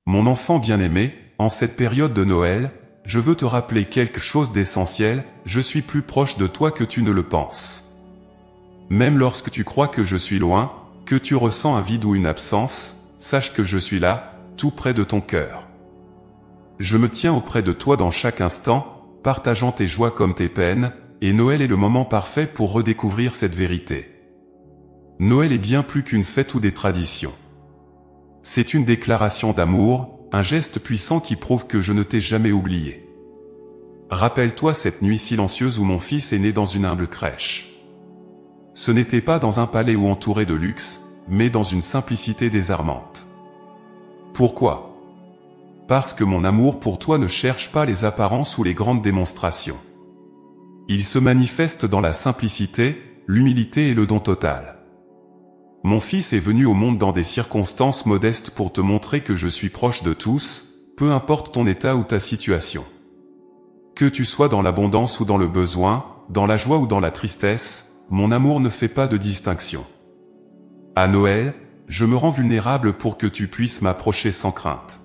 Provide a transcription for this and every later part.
Mon enfant bien-aimé, en cette période de Noël, je veux te rappeler quelque chose d'essentiel, je suis plus proche de toi que tu ne le penses. Même lorsque tu crois que je suis loin, que tu ressens un vide ou une absence, sache que je suis là, tout près de ton cœur. Je me tiens auprès de toi dans chaque instant, partageant tes joies comme tes peines, et Noël est le moment parfait pour redécouvrir cette vérité. Noël est bien plus qu'une fête ou des traditions. C'est une déclaration d'amour, un geste puissant qui prouve que je ne t'ai jamais oublié. Rappelle-toi cette nuit silencieuse où mon fils est né dans une humble crèche. Ce n'était pas dans un palais ou entouré de luxe, mais dans une simplicité désarmante. Pourquoi ? Parce que mon amour pour toi ne cherche pas les apparences ou les grandes démonstrations. Il se manifeste dans la simplicité, l'humilité et le don total. Mon fils est venu au monde dans des circonstances modestes pour te montrer que je suis proche de tous, peu importe ton état ou ta situation. Que tu sois dans l'abondance ou dans le besoin, dans la joie ou dans la tristesse, mon amour ne fait pas de distinction. À Noël, je me rends vulnérable pour que tu puisses m'approcher sans crainte.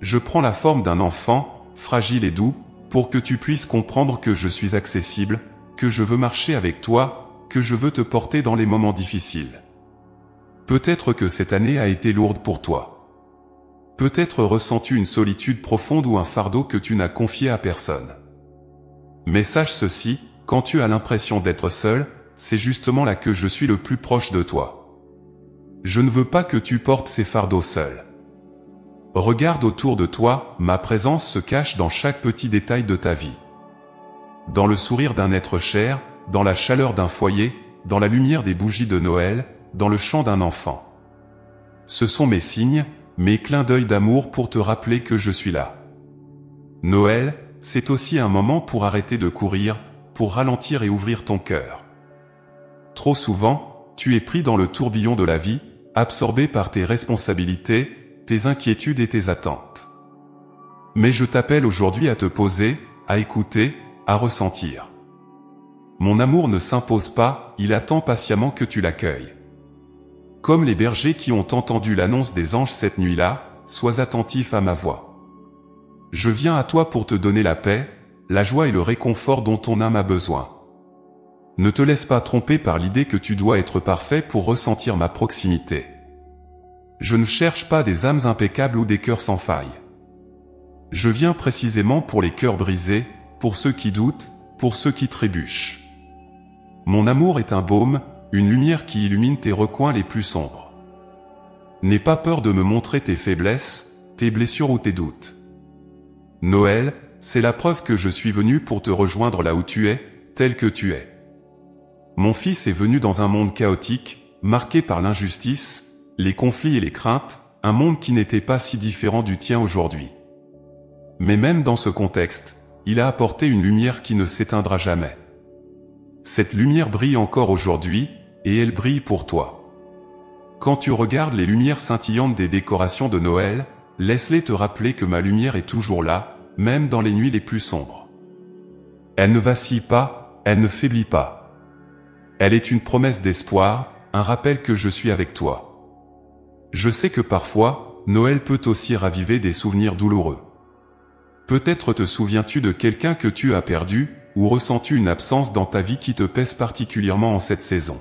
Je prends la forme d'un enfant, fragile et doux, pour que tu puisses comprendre que je suis accessible, que je veux marcher avec toi, que je veux te porter dans les moments difficiles. Peut-être que cette année a été lourde pour toi. Peut-être ressens-tu une solitude profonde ou un fardeau que tu n'as confié à personne. Mais sache ceci, quand tu as l'impression d'être seul, c'est justement là que je suis le plus proche de toi. Je ne veux pas que tu portes ces fardeaux seul. Regarde autour de toi, ma présence se cache dans chaque petit détail de ta vie. Dans le sourire d'un être cher, dans la chaleur d'un foyer, dans la lumière des bougies de Noël, dans le chant d'un enfant. Ce sont mes signes, mes clins d'œil d'amour pour te rappeler que je suis là. Noël, c'est aussi un moment pour arrêter de courir, pour ralentir et ouvrir ton cœur. Trop souvent, tu es pris dans le tourbillon de la vie, absorbé par tes responsabilités, tes inquiétudes et tes attentes. Mais je t'appelle aujourd'hui à te poser, à écouter, à ressentir. Mon amour ne s'impose pas, il attend patiemment que tu l'accueilles. Comme les bergers qui ont entendu l'annonce des anges cette nuit-là, sois attentif à ma voix. Je viens à toi pour te donner la paix, la joie et le réconfort dont ton âme a besoin. Ne te laisse pas tromper par l'idée que tu dois être parfait pour ressentir ma proximité. Je ne cherche pas des âmes impeccables ou des cœurs sans faille. Je viens précisément pour les cœurs brisés, pour ceux qui doutent, pour ceux qui trébuchent. Mon amour est un baume, une lumière qui illumine tes recoins les plus sombres. N'aie pas peur de me montrer tes faiblesses, tes blessures ou tes doutes. Noël, c'est la preuve que je suis venu pour te rejoindre là où tu es, tel que tu es. Mon fils est venu dans un monde chaotique, marqué par l'injustice, les conflits et les craintes, un monde qui n'était pas si différent du tien aujourd'hui. Mais même dans ce contexte, il a apporté une lumière qui ne s'éteindra jamais. Cette lumière brille encore aujourd'hui, et elle brille pour toi. Quand tu regardes les lumières scintillantes des décorations de Noël, laisse-les te rappeler que ma lumière est toujours là, même dans les nuits les plus sombres. Elle ne vacille pas, elle ne faiblit pas. Elle est une promesse d'espoir, un rappel que je suis avec toi. Je sais que parfois, Noël peut aussi raviver des souvenirs douloureux. Peut-être te souviens-tu de quelqu'un que tu as perdu, ou ressens-tu une absence dans ta vie qui te pèse particulièrement en cette saison.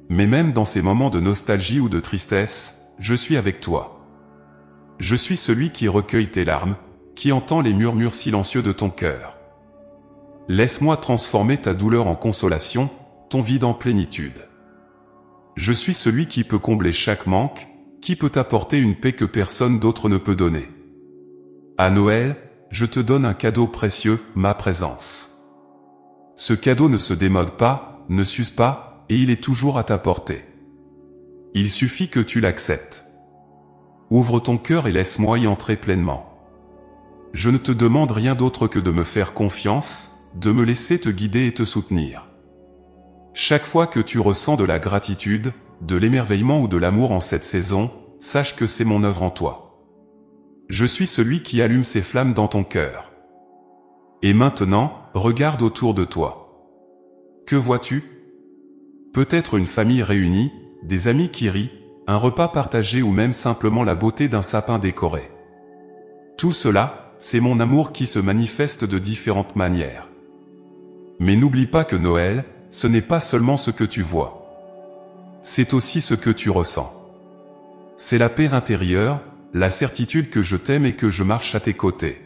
Mais même dans ces moments de nostalgie ou de tristesse, je suis avec toi. Je suis celui qui recueille tes larmes, qui entend les murmures silencieux de ton cœur. Laisse-moi transformer ta douleur en consolation, ton vide en plénitude. Je suis celui qui peut combler chaque manque, qui peut t'apporter une paix que personne d'autre ne peut donner. À Noël, je te donne un cadeau précieux, ma présence. Ce cadeau ne se démode pas, ne s'use pas, et il est toujours à ta portée. Il suffit que tu l'acceptes. Ouvre ton cœur et laisse-moi y entrer pleinement. Je ne te demande rien d'autre que de me faire confiance, de me laisser te guider et te soutenir. Chaque fois que tu ressens de la gratitude, de l'émerveillement ou de l'amour en cette saison, sache que c'est mon œuvre en toi. Je suis celui qui allume ces flammes dans ton cœur. Et maintenant, regarde autour de toi. Que vois-tu ? Peut-être une famille réunie, des amis qui rient, un repas partagé ou même simplement la beauté d'un sapin décoré. Tout cela, c'est mon amour qui se manifeste de différentes manières. Mais n'oublie pas que Noël, ce n'est pas seulement ce que tu vois. C'est aussi ce que tu ressens. C'est la paix intérieure, la certitude que je t'aime et que je marche à tes côtés.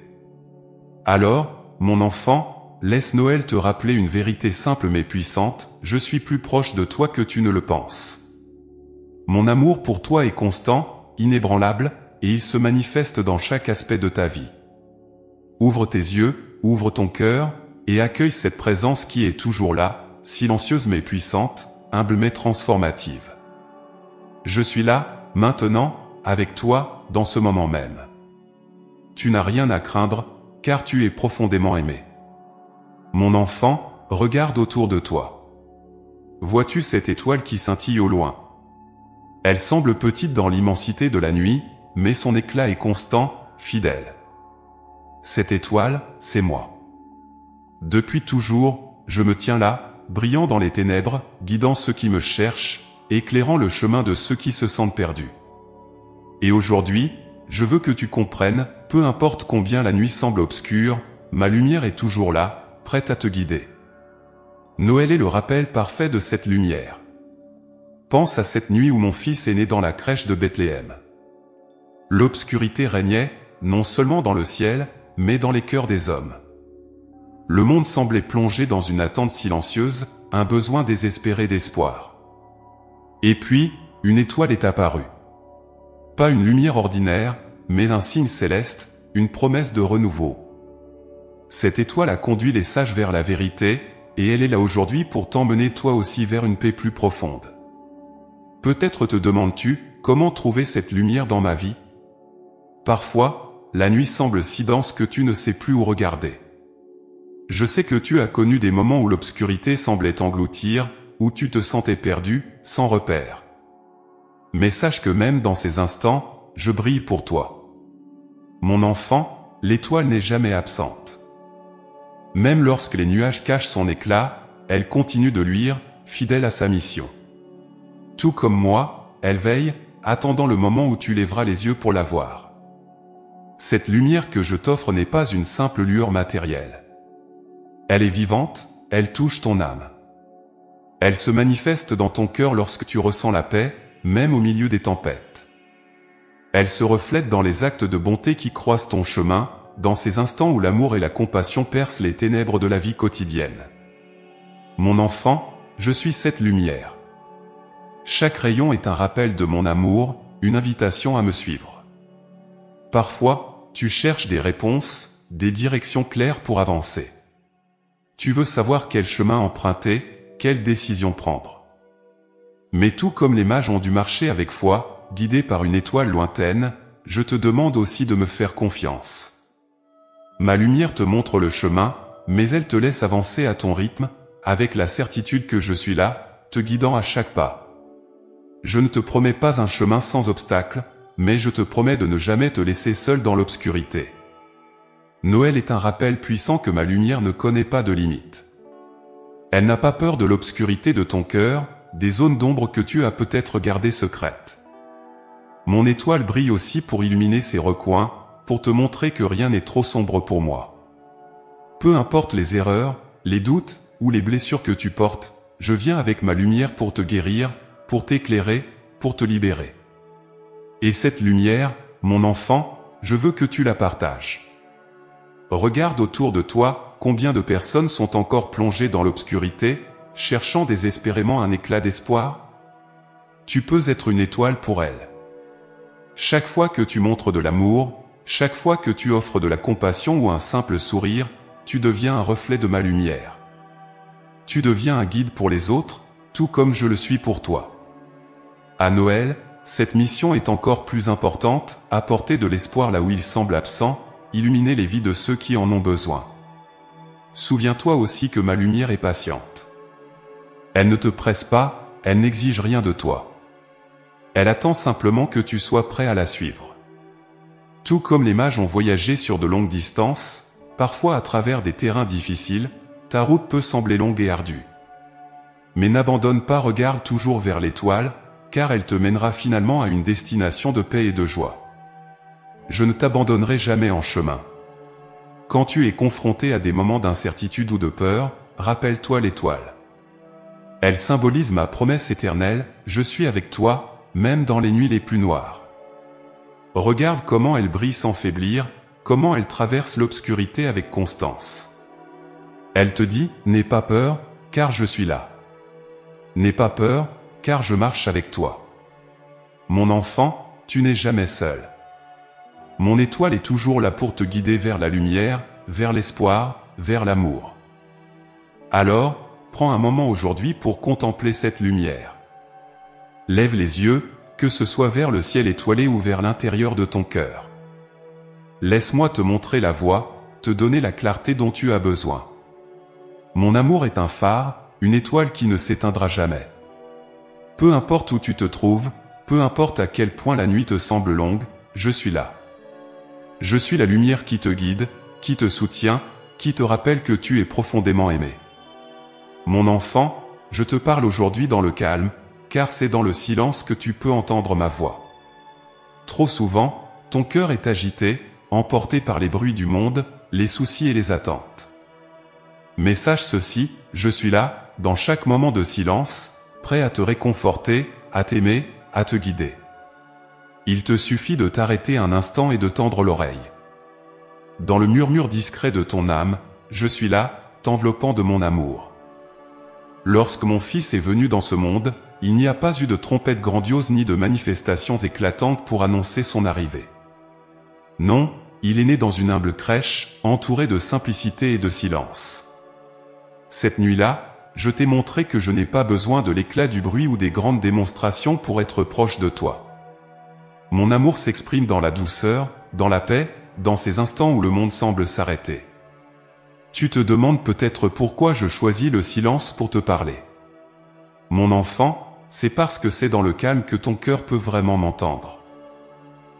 Alors, mon enfant, laisse Noël te rappeler une vérité simple mais puissante, je suis plus proche de toi que tu ne le penses. Mon amour pour toi est constant, inébranlable, et il se manifeste dans chaque aspect de ta vie. Ouvre tes yeux, ouvre ton cœur, et accueille cette présence qui est toujours là, silencieuse mais puissante, humble mais transformative. Je suis là, maintenant, avec toi, dans ce moment même. Tu n'as rien à craindre, car tu es profondément aimé. Mon enfant, regarde autour de toi. Vois-tu cette étoile qui scintille au loin? Elle semble petite dans l'immensité de la nuit, mais son éclat est constant, fidèle. Cette étoile, c'est moi. Depuis toujours, je me tiens là, brillant dans les ténèbres, guidant ceux qui me cherchent, éclairant le chemin de ceux qui se sentent perdus. Et aujourd'hui, je veux que tu comprennes, peu importe combien la nuit semble obscure, ma lumière est toujours là, prête à te guider. Noël est le rappel parfait de cette lumière. Pense à cette nuit où mon fils est né dans la crèche de Bethléem. L'obscurité régnait, non seulement dans le ciel, mais dans les cœurs des hommes. Le monde semblait plongé dans une attente silencieuse, un besoin désespéré d'espoir. Et puis, une étoile est apparue. Pas une lumière ordinaire, mais un signe céleste, une promesse de renouveau. Cette étoile a conduit les sages vers la vérité, et elle est là aujourd'hui pour t'emmener toi aussi vers une paix plus profonde. Peut-être te demandes-tu, comment trouver cette lumière dans ma vie? Parfois, la nuit semble si dense que tu ne sais plus où regarder. Je sais que tu as connu des moments où l'obscurité semblait t'engloutir, où tu te sentais perdu, sans repère. Mais sache que même dans ces instants, je brille pour toi. Mon enfant, l'étoile n'est jamais absente. Même lorsque les nuages cachent son éclat, elle continue de luire, fidèle à sa mission. Tout comme moi, elle veille, attendant le moment où tu lèveras les yeux pour la voir. Cette lumière que je t'offre n'est pas une simple lueur matérielle. Elle est vivante, elle touche ton âme. Elle se manifeste dans ton cœur lorsque tu ressens la paix, même au milieu des tempêtes. Elle se reflète dans les actes de bonté qui croisent ton chemin, dans ces instants où l'amour et la compassion percent les ténèbres de la vie quotidienne. Mon enfant, je suis cette lumière. Chaque rayon est un rappel de mon amour, une invitation à me suivre. Parfois, tu cherches des réponses, des directions claires pour avancer. Tu veux savoir quel chemin emprunter, quelle décision prendre. Mais tout comme les mages ont dû marcher avec foi, guidés par une étoile lointaine, je te demande aussi de me faire confiance. Ma lumière te montre le chemin, mais elle te laisse avancer à ton rythme, avec la certitude que je suis là, te guidant à chaque pas. Je ne te promets pas un chemin sans obstacle, mais je te promets de ne jamais te laisser seul dans l'obscurité. Noël est un rappel puissant que ma lumière ne connaît pas de limite. Elle n'a pas peur de l'obscurité de ton cœur, des zones d'ombre que tu as peut-être gardées secrètes. Mon étoile brille aussi pour illuminer ces recoins, pour te montrer que rien n'est trop sombre pour moi. Peu importe les erreurs, les doutes ou les blessures que tu portes, je viens avec ma lumière pour te guérir, pour t'éclairer, pour te libérer. Et cette lumière, mon enfant, je veux que tu la partages. Regarde autour de toi, combien de personnes sont encore plongées dans l'obscurité, cherchant désespérément un éclat d'espoir? Tu peux être une étoile pour elles. Chaque fois que tu montres de l'amour, chaque fois que tu offres de la compassion ou un simple sourire, tu deviens un reflet de ma lumière. Tu deviens un guide pour les autres, tout comme je le suis pour toi. À Noël, cette mission est encore plus importante, apporter de l'espoir là où il semble absent, illuminer les vies de ceux qui en ont besoin. Souviens-toi aussi que ma lumière est patiente. Elle ne te presse pas, elle n'exige rien de toi. Elle attend simplement que tu sois prêt à la suivre. Tout comme les mages ont voyagé sur de longues distances, parfois à travers des terrains difficiles, ta route peut sembler longue et ardue. Mais n'abandonne pas, regarde toujours vers l'étoile, car elle te mènera finalement à une destination de paix et de joie. Je ne t'abandonnerai jamais en chemin. Quand tu es confronté à des moments d'incertitude ou de peur, rappelle-toi l'étoile. Elle symbolise ma promesse éternelle, je suis avec toi, même dans les nuits les plus noires. Regarde comment elle brille sans faiblir, comment elle traverse l'obscurité avec constance. Elle te dit, n'aie pas peur, car je suis là. N'aie pas peur, car je marche avec toi. Mon enfant, tu n'es jamais seul. Mon étoile est toujours là pour te guider vers la lumière, vers l'espoir, vers l'amour. Alors, prends un moment aujourd'hui pour contempler cette lumière. Lève les yeux, que ce soit vers le ciel étoilé ou vers l'intérieur de ton cœur. Laisse-moi te montrer la voie, te donner la clarté dont tu as besoin. Mon amour est un phare, une étoile qui ne s'éteindra jamais. Peu importe où tu te trouves, peu importe à quel point la nuit te semble longue, je suis là. Je suis la lumière qui te guide, qui te soutient, qui te rappelle que tu es profondément aimé. Mon enfant, je te parle aujourd'hui dans le calme, car c'est dans le silence que tu peux entendre ma voix. Trop souvent, ton cœur est agité, emporté par les bruits du monde, les soucis et les attentes. Mais sache ceci, je suis là, dans chaque moment de silence, prêt à te réconforter, à t'aimer, à te guider. Il te suffit de t'arrêter un instant et de tendre l'oreille. Dans le murmure discret de ton âme, je suis là, t'enveloppant de mon amour. Lorsque mon fils est venu dans ce monde, il n'y a pas eu de trompette grandiose ni de manifestations éclatantes pour annoncer son arrivée. Non, il est né dans une humble crèche, entouré de simplicité et de silence. Cette nuit-là, je t'ai montré que je n'ai pas besoin de l'éclat du bruit ou des grandes démonstrations pour être proche de toi. Mon amour s'exprime dans la douceur, dans la paix, dans ces instants où le monde semble s'arrêter. Tu te demandes peut-être pourquoi je choisis le silence pour te parler. Mon enfant, c'est parce que c'est dans le calme que ton cœur peut vraiment m'entendre.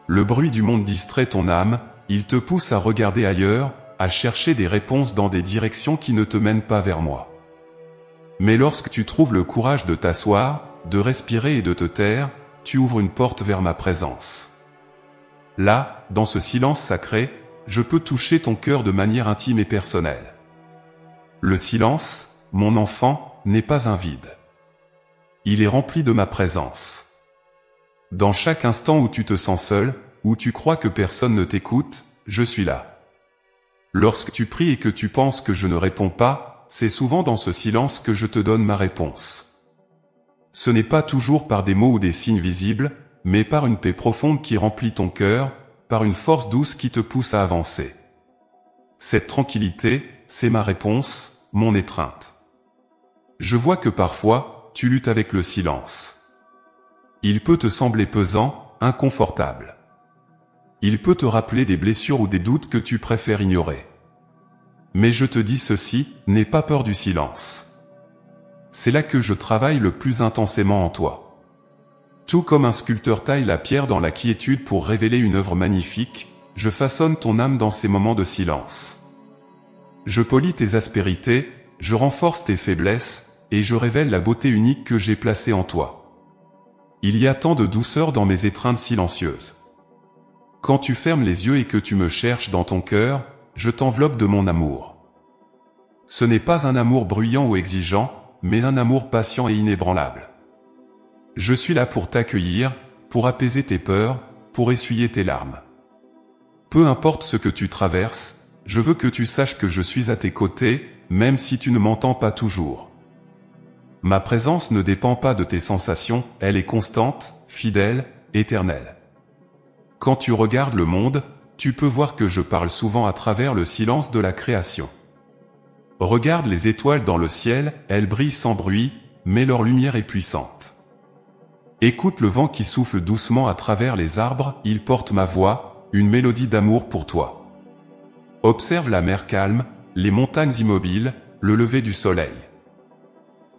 Le bruit du monde distrait ton âme, il te pousse à regarder ailleurs, à chercher des réponses dans des directions qui ne te mènent pas vers moi. Mais lorsque tu trouves le courage de t'asseoir, de respirer et de te taire, tu ouvres une porte vers ma présence. Là, dans ce silence sacré, je peux toucher ton cœur de manière intime et personnelle. Le silence, mon enfant, n'est pas un vide. Il est rempli de ma présence. Dans chaque instant où tu te sens seul, où tu crois que personne ne t'écoute, je suis là. Lorsque tu pries et que tu penses que je ne réponds pas, c'est souvent dans ce silence que je te donne ma réponse. Ce n'est pas toujours par des mots ou des signes visibles, mais par une paix profonde qui remplit ton cœur, par une force douce qui te pousse à avancer. Cette tranquillité, c'est ma réponse, mon étreinte. Je vois que parfois, tu luttes avec le silence. Il peut te sembler pesant, inconfortable. Il peut te rappeler des blessures ou des doutes que tu préfères ignorer. Mais je te dis ceci, n'aie pas peur du silence. C'est là que je travaille le plus intensément en toi. Tout comme un sculpteur taille la pierre dans la quiétude pour révéler une œuvre magnifique, je façonne ton âme dans ces moments de silence. Je polis tes aspérités, je renforce tes faiblesses, et je révèle la beauté unique que j'ai placée en toi. Il y a tant de douceur dans mes étreintes silencieuses. Quand tu fermes les yeux et que tu me cherches dans ton cœur, je t'enveloppe de mon amour. Ce n'est pas un amour bruyant ou exigeant, mais un amour patient et inébranlable. Je suis là pour t'accueillir, pour apaiser tes peurs, pour essuyer tes larmes. Peu importe ce que tu traverses, je veux que tu saches que je suis à tes côtés, même si tu ne m'entends pas toujours. Ma présence ne dépend pas de tes sensations, elle est constante, fidèle, éternelle. Quand tu regardes le monde, tu peux voir que je parle souvent à travers le silence de la création. Regarde les étoiles dans le ciel, elles brillent sans bruit, mais leur lumière est puissante. Écoute le vent qui souffle doucement à travers les arbres, il porte ma voix, une mélodie d'amour pour toi. Observe la mer calme, les montagnes immobiles, le lever du soleil.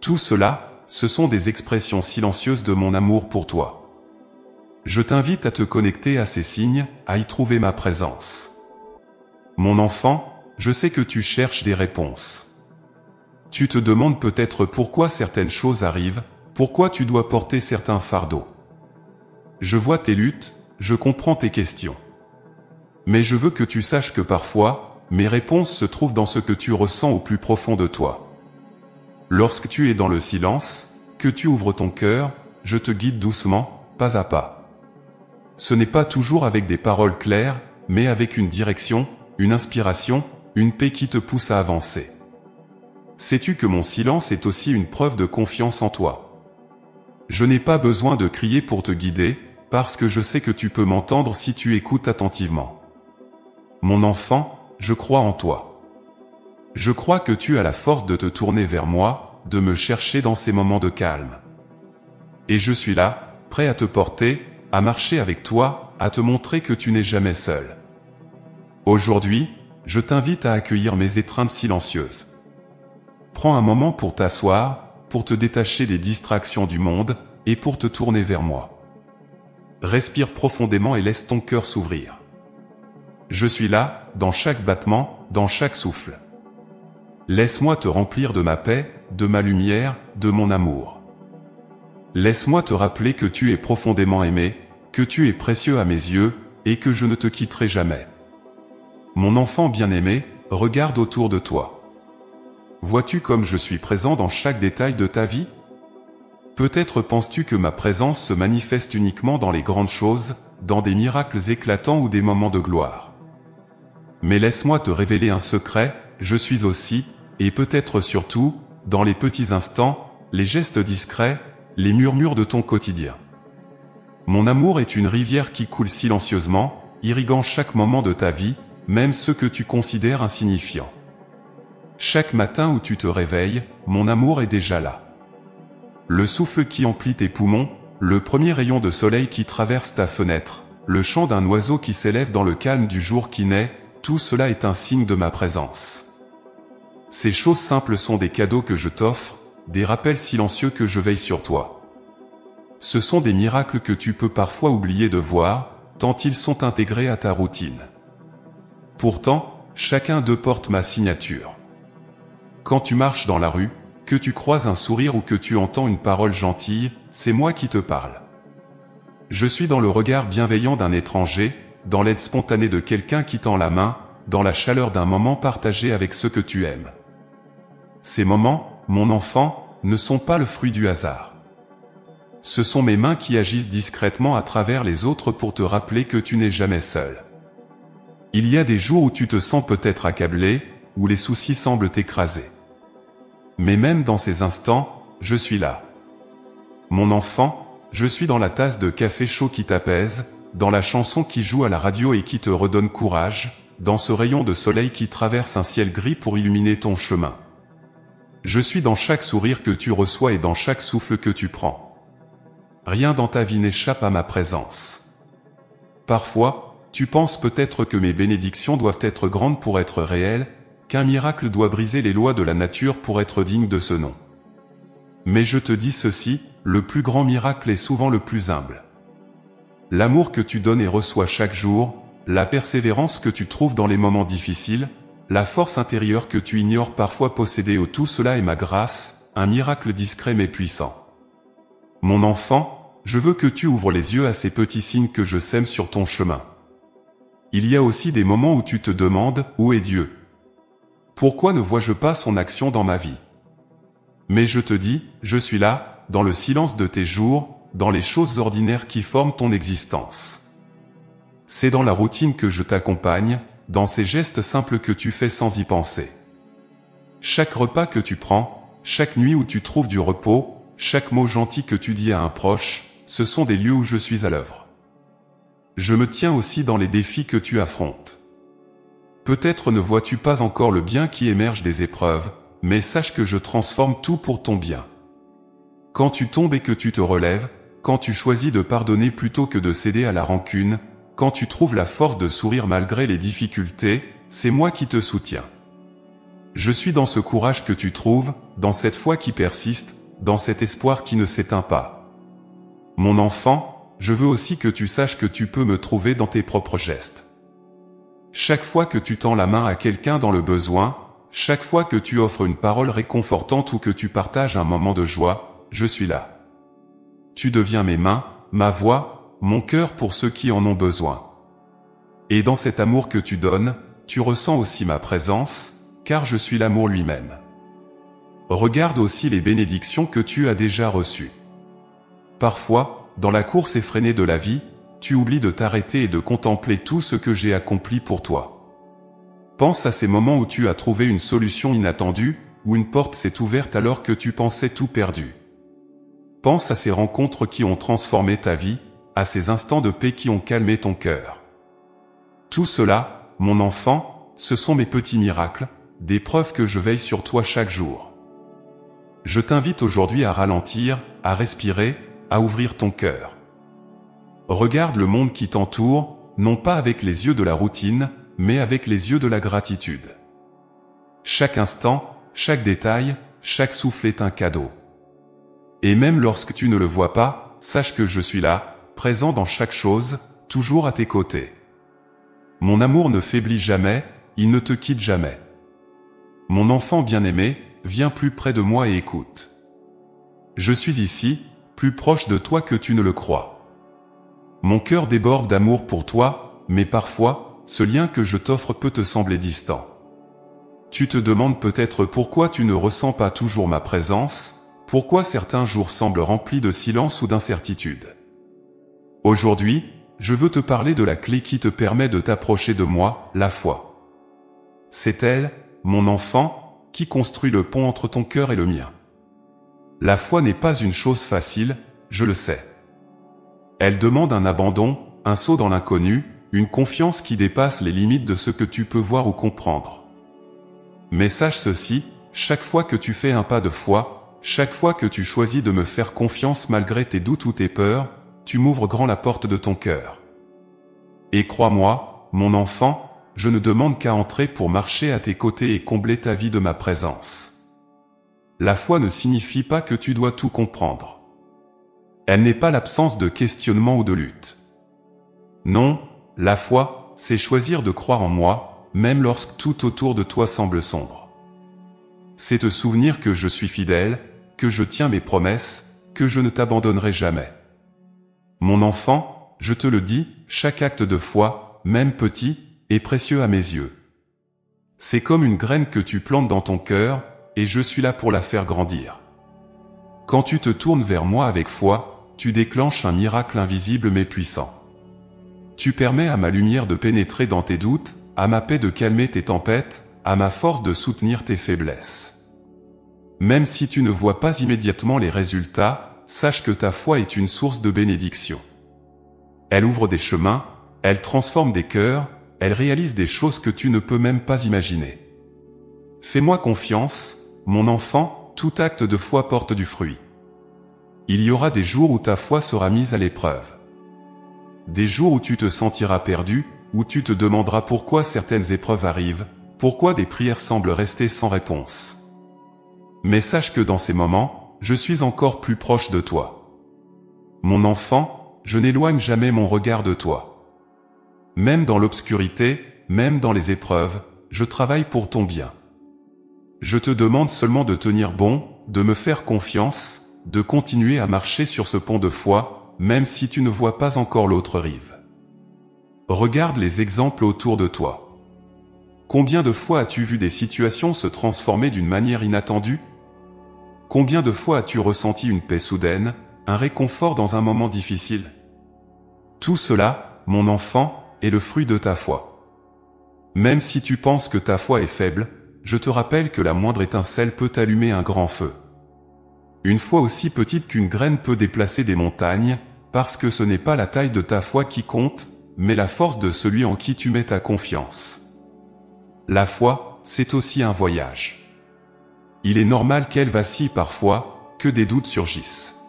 Tout cela, ce sont des expressions silencieuses de mon amour pour toi. Je t'invite à te connecter à ces signes, à y trouver ma présence. Mon enfant, je sais que tu cherches des réponses. Tu te demandes peut-être pourquoi certaines choses arrivent, Pourquoi tu dois porter certains fardeaux? Je vois tes luttes, je comprends tes questions. Mais je veux que tu saches que parfois, mes réponses se trouvent dans ce que tu ressens au plus profond de toi. Lorsque tu es dans le silence, que tu ouvres ton cœur, je te guide doucement, pas à pas. Ce n'est pas toujours avec des paroles claires, mais avec une direction, une inspiration, une paix qui te pousse à avancer. Sais-tu que mon silence est aussi une preuve de confiance en toi? Je n'ai pas besoin de crier pour te guider, parce que je sais que tu peux m'entendre si tu écoutes attentivement. Mon enfant, je crois en toi. Je crois que tu as la force de te tourner vers moi, de me chercher dans ces moments de calme. Et je suis là, prêt à te porter, à marcher avec toi, à te montrer que tu n'es jamais seul. Aujourd'hui, je t'invite à accueillir mes étreintes silencieuses. Prends un moment pour t'asseoir, pour te détacher des distractions du monde, et pour te tourner vers moi. Respire profondément et laisse ton cœur s'ouvrir. Je suis là, dans chaque battement, dans chaque souffle. Laisse-moi te remplir de ma paix, de ma lumière, de mon amour. Laisse-moi te rappeler que tu es profondément aimé, que tu es précieux à mes yeux, et que je ne te quitterai jamais. Mon enfant bien-aimé, regarde autour de toi. Vois-tu comme je suis présent dans chaque détail de ta vie? Peut-être penses-tu que ma présence se manifeste uniquement dans les grandes choses, dans des miracles éclatants ou des moments de gloire. Mais laisse-moi te révéler un secret, je suis aussi, et peut-être surtout, dans les petits instants, les gestes discrets, les murmures de ton quotidien. Mon amour est une rivière qui coule silencieusement, irriguant chaque moment de ta vie, même ceux que tu considères insignifiants. Chaque matin où tu te réveilles, mon amour est déjà là. Le souffle qui emplit tes poumons, le premier rayon de soleil qui traverse ta fenêtre, le chant d'un oiseau qui s'élève dans le calme du jour qui naît, tout cela est un signe de ma présence. Ces choses simples sont des cadeaux que je t'offre, des rappels silencieux que je veille sur toi. Ce sont des miracles que tu peux parfois oublier de voir, tant ils sont intégrés à ta routine. Pourtant, chacun d'eux porte ma signature. Quand tu marches dans la rue, que tu croises un sourire ou que tu entends une parole gentille, c'est moi qui te parle. Je suis dans le regard bienveillant d'un étranger, dans l'aide spontanée de quelqu'un qui tend la main, dans la chaleur d'un moment partagé avec ceux que tu aimes. Ces moments, mon enfant, ne sont pas le fruit du hasard. Ce sont mes mains qui agissent discrètement à travers les autres pour te rappeler que tu n'es jamais seul. Il y a des jours où tu te sens peut-être accablé, où les soucis semblent t'écraser. Mais même dans ces instants, je suis là. Mon enfant, je suis dans la tasse de café chaud qui t'apaise, dans la chanson qui joue à la radio et qui te redonne courage, dans ce rayon de soleil qui traverse un ciel gris pour illuminer ton chemin. Je suis dans chaque sourire que tu reçois et dans chaque souffle que tu prends. Rien dans ta vie n'échappe à ma présence. Parfois, tu penses peut-être que mes bénédictions doivent être grandes pour être réelles, qu'un miracle doit briser les lois de la nature pour être digne de ce nom. Mais je te dis ceci, le plus grand miracle est souvent le plus humble. L'amour que tu donnes et reçois chaque jour, la persévérance que tu trouves dans les moments difficiles, la force intérieure que tu ignores parfois posséder, tout cela est ma grâce, un miracle discret mais puissant. Mon enfant, je veux que tu ouvres les yeux à ces petits signes que je sème sur ton chemin. Il y a aussi des moments où tu te demandes, où est Dieu? Pourquoi ne vois-je pas son action dans ma vie? Mais je te dis, je suis là, dans le silence de tes jours, dans les choses ordinaires qui forment ton existence. C'est dans la routine que je t'accompagne, dans ces gestes simples que tu fais sans y penser. Chaque repas que tu prends, chaque nuit où tu trouves du repos, chaque mot gentil que tu dis à un proche, ce sont des lieux où je suis à l'œuvre. Je me tiens aussi dans les défis que tu affrontes. Peut-être ne vois-tu pas encore le bien qui émerge des épreuves, mais sache que je transforme tout pour ton bien. Quand tu tombes et que tu te relèves, quand tu choisis de pardonner plutôt que de céder à la rancune, quand tu trouves la force de sourire malgré les difficultés, c'est moi qui te soutiens. Je suis dans ce courage que tu trouves, dans cette foi qui persiste, dans cet espoir qui ne s'éteint pas. Mon enfant, je veux aussi que tu saches que tu peux me trouver dans tes propres gestes. Chaque fois que tu tends la main à quelqu'un dans le besoin, chaque fois que tu offres une parole réconfortante ou que tu partages un moment de joie, je suis là. tu deviens mes mains, ma voix, mon cœur pour ceux qui en ont besoin. Et dans cet amour que tu donnes, tu ressens aussi ma présence, car je suis l'amour lui-même. Regarde aussi les bénédictions que tu as déjà reçues. Parfois, dans la course effrénée de la vie, tu oublies de t'arrêter et de contempler tout ce que j'ai accompli pour toi. Pense à ces moments où tu as trouvé une solution inattendue, où une porte s'est ouverte alors que tu pensais tout perdu. Pense à ces rencontres qui ont transformé ta vie, à ces instants de paix qui ont calmé ton cœur. Tout cela, mon enfant, ce sont mes petits miracles, des preuves que je veille sur toi chaque jour. Je t'invite aujourd'hui à ralentir, à respirer, à ouvrir ton cœur. Regarde le monde qui t'entoure, non pas avec les yeux de la routine, mais avec les yeux de la gratitude. Chaque instant, chaque détail, chaque souffle est un cadeau. Et même lorsque tu ne le vois pas, sache que je suis là, présent dans chaque chose, toujours à tes côtés. Mon amour ne faiblit jamais, il ne te quitte jamais. Mon enfant bien-aimé, viens plus près de moi et écoute. Je suis ici, plus proche de toi que tu ne le crois. Mon cœur déborde d'amour pour toi, mais parfois, ce lien que je t'offre peut te sembler distant. Tu te demandes peut-être pourquoi tu ne ressens pas toujours ma présence, pourquoi certains jours semblent remplis de silence ou d'incertitude. Aujourd'hui, je veux te parler de la clé qui te permet de t'approcher de moi, la foi. C'est elle, mon enfant, qui construit le pont entre ton cœur et le mien. La foi n'est pas une chose facile, je le sais. Elle demande un abandon, un saut dans l'inconnu, une confiance qui dépasse les limites de ce que tu peux voir ou comprendre. Mais sache ceci, chaque fois que tu fais un pas de foi, chaque fois que tu choisis de me faire confiance malgré tes doutes ou tes peurs, tu m'ouvres grand la porte de ton cœur. Et crois-moi, mon enfant, je ne demande qu'à entrer pour marcher à tes côtés et combler ta vie de ma présence. La foi ne signifie pas que tu dois tout comprendre. Elle n'est pas l'absence de questionnement ou de lutte. Non, la foi, c'est choisir de croire en moi, même lorsque tout autour de toi semble sombre. C'est te souvenir que je suis fidèle, que je tiens mes promesses, que je ne t'abandonnerai jamais. Mon enfant, je te le dis, chaque acte de foi, même petit, est précieux à mes yeux. C'est comme une graine que tu plantes dans ton cœur, et je suis là pour la faire grandir. Quand tu te tournes vers moi avec foi, tu déclenches un miracle invisible mais puissant. Tu permets à ma lumière de pénétrer dans tes doutes, à ma paix de calmer tes tempêtes, à ma force de soutenir tes faiblesses. Même si tu ne vois pas immédiatement les résultats, sache que ta foi est une source de bénédiction. Elle ouvre des chemins, elle transforme des cœurs, elle réalise des choses que tu ne peux même pas imaginer. Fais-moi confiance, mon enfant, tout acte de foi porte du fruit. Il y aura des jours où ta foi sera mise à l'épreuve. Des jours où tu te sentiras perdu, où tu te demanderas pourquoi certaines épreuves arrivent, pourquoi des prières semblent rester sans réponse. Mais sache que dans ces moments, je suis encore plus proche de toi. Mon enfant, je n'éloigne jamais mon regard de toi. Même dans l'obscurité, même dans les épreuves, je travaille pour ton bien. Je te demande seulement de tenir bon, de me faire confiance, de continuer à marcher sur ce pont de foi, même si tu ne vois pas encore l'autre rive. Regarde les exemples autour de toi. Combien de fois as-tu vu des situations se transformer d'une manière inattendue? Combien de fois as-tu ressenti une paix soudaine, un réconfort dans un moment difficile? Tout cela, mon enfant, est le fruit de ta foi. Même si tu penses que ta foi est faible, je te rappelle que la moindre étincelle peut allumer un grand feu. Une foi aussi petite qu'une graine peut déplacer des montagnes, parce que ce n'est pas la taille de ta foi qui compte, mais la force de celui en qui tu mets ta confiance. La foi, c'est aussi un voyage. Il est normal qu'elle vacille parfois, que des doutes surgissent.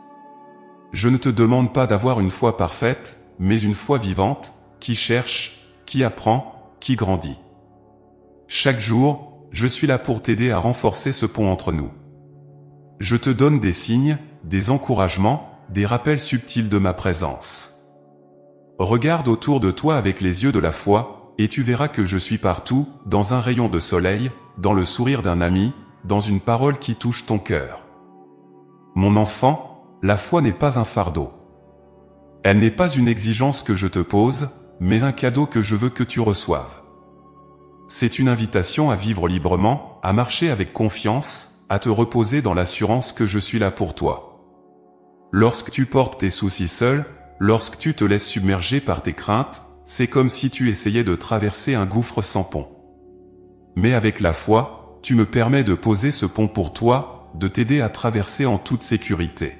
Je ne te demande pas d'avoir une foi parfaite, mais une foi vivante, qui cherche, qui apprend, qui grandit. Chaque jour, je suis là pour t'aider à renforcer ce pont entre nous. Je te donne des signes, des encouragements, des rappels subtils de ma présence. Regarde autour de toi avec les yeux de la foi, et tu verras que je suis partout, dans un rayon de soleil, dans le sourire d'un ami, dans une parole qui touche ton cœur. Mon enfant, la foi n'est pas un fardeau. Elle n'est pas une exigence que je te pose, mais un cadeau que je veux que tu reçoives. C'est une invitation à vivre librement, à marcher avec confiance, à te reposer dans l'assurance que je suis là pour toi. Lorsque tu portes tes soucis seul, lorsque tu te laisses submerger par tes craintes, c'est comme si tu essayais de traverser un gouffre sans pont. Mais avec la foi, tu me permets de poser ce pont pour toi, de t'aider à traverser en toute sécurité.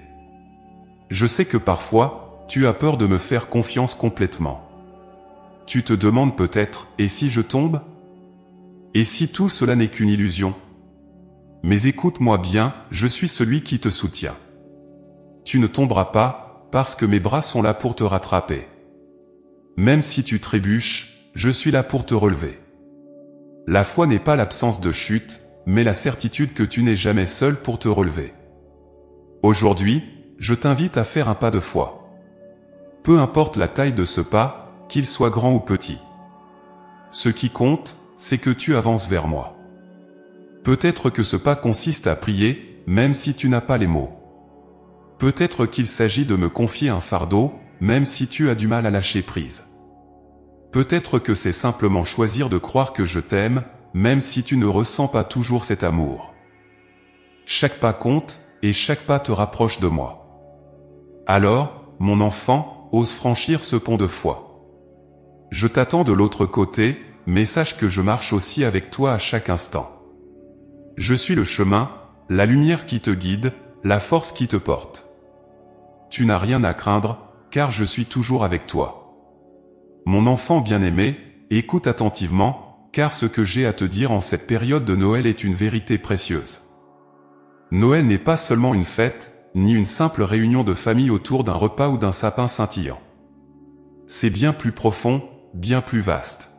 Je sais que parfois, tu as peur de me faire confiance complètement. Tu te demandes peut-être, et si je tombe? Et si tout cela n'est qu'une illusion? Mais écoute-moi bien, je suis celui qui te soutient. Tu ne tomberas pas, parce que mes bras sont là pour te rattraper. Même si tu trébuches, je suis là pour te relever. La foi n'est pas l'absence de chute, mais la certitude que tu n'es jamais seul pour te relever. Aujourd'hui, je t'invite à faire un pas de foi. Peu importe la taille de ce pas, qu'il soit grand ou petit. Ce qui compte, c'est que tu avances vers moi. Peut-être que ce pas consiste à prier, même si tu n'as pas les mots. Peut-être qu'il s'agit de me confier un fardeau, même si tu as du mal à lâcher prise. Peut-être que c'est simplement choisir de croire que je t'aime, même si tu ne ressens pas toujours cet amour. Chaque pas compte, et chaque pas te rapproche de moi. Alors, mon enfant, ose franchir ce pont de foi. Je t'attends de l'autre côté, mais sache que je marche aussi avec toi à chaque instant. Je suis le chemin, la lumière qui te guide, la force qui te porte. Tu n'as rien à craindre, car je suis toujours avec toi. Mon enfant bien-aimé, écoute attentivement, car ce que j'ai à te dire en cette période de Noël est une vérité précieuse. Noël n'est pas seulement une fête, ni une simple réunion de famille autour d'un repas ou d'un sapin scintillant. C'est bien plus profond, bien plus vaste.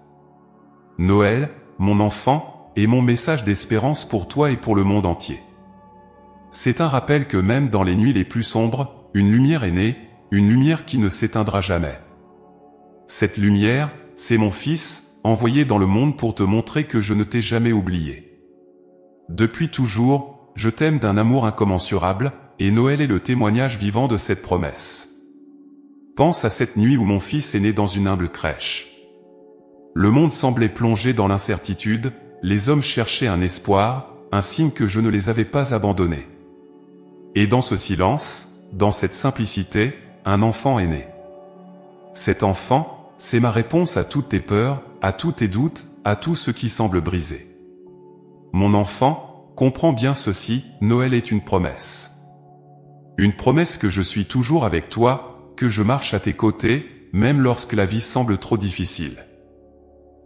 Noël, mon enfant, est mon message d'espérance pour toi et pour le monde entier. C'est un rappel que même dans les nuits les plus sombres, une lumière est née, une lumière qui ne s'éteindra jamais. Cette lumière, c'est mon Fils, envoyé dans le monde pour te montrer que je ne t'ai jamais oublié. Depuis toujours, je t'aime d'un amour incommensurable, et Noël est le témoignage vivant de cette promesse. Pense à cette nuit où mon fils est né dans une humble crèche. Le monde semblait plongé dans l'incertitude, les hommes cherchaient un espoir, un signe que je ne les avais pas abandonnés. Et dans ce silence, dans cette simplicité, un enfant est né. Cet enfant, c'est ma réponse à toutes tes peurs, à tous tes doutes, à tout ce qui semble brisé. Mon enfant, comprends bien ceci, Noël est une promesse. Une promesse que je suis toujours avec toi, que je marche à tes côtés, même lorsque la vie semble trop difficile.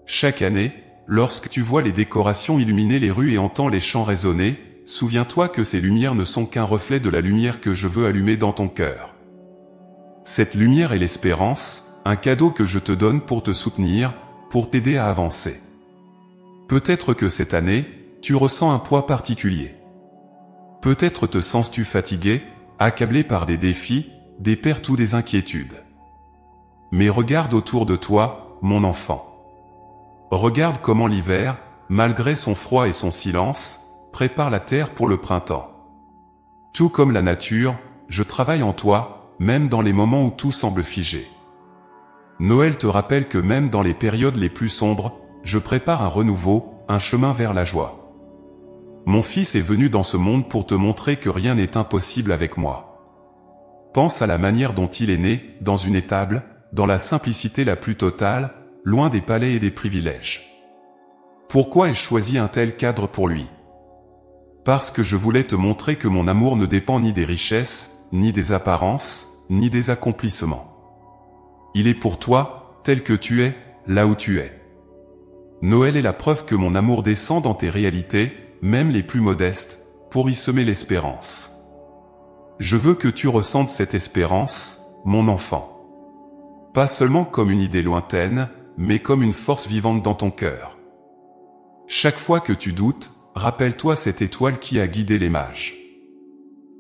Chaque année, lorsque tu vois les décorations illuminer les rues et entends les chants résonner, souviens-toi que ces lumières ne sont qu'un reflet de la lumière que je veux allumer dans ton cœur. Cette lumière est l'espérance, un cadeau que je te donne pour te soutenir, pour t'aider à avancer. Peut-être que cette année, tu ressens un poids particulier. Peut-être te sens-tu fatigué, accablé par des défis, des pertes ou des inquiétudes. Mais regarde autour de toi, mon enfant. Regarde comment l'hiver, malgré son froid et son silence, prépare la terre pour le printemps. Tout comme la nature, je travaille en toi, même dans les moments où tout semble figé. Noël te rappelle que même dans les périodes les plus sombres, je prépare un renouveau, un chemin vers la joie. Mon fils est venu dans ce monde pour te montrer que rien n'est impossible avec moi. Pense à la manière dont il est né, dans une étable, dans la simplicité la plus totale, loin des palais et des privilèges. Pourquoi ai-je choisi un tel cadre pour lui? Parce que je voulais te montrer que mon amour ne dépend ni des richesses, ni des apparences, ni des accomplissements. Il est pour toi, tel que tu es, là où tu es. Noël est la preuve que mon amour descend dans tes réalités, même les plus modestes, pour y semer l'espérance. Je veux que tu ressentes cette espérance, mon enfant. Pas seulement comme une idée lointaine, mais comme une force vivante dans ton cœur. Chaque fois que tu doutes, rappelle-toi cette étoile qui a guidé les mages.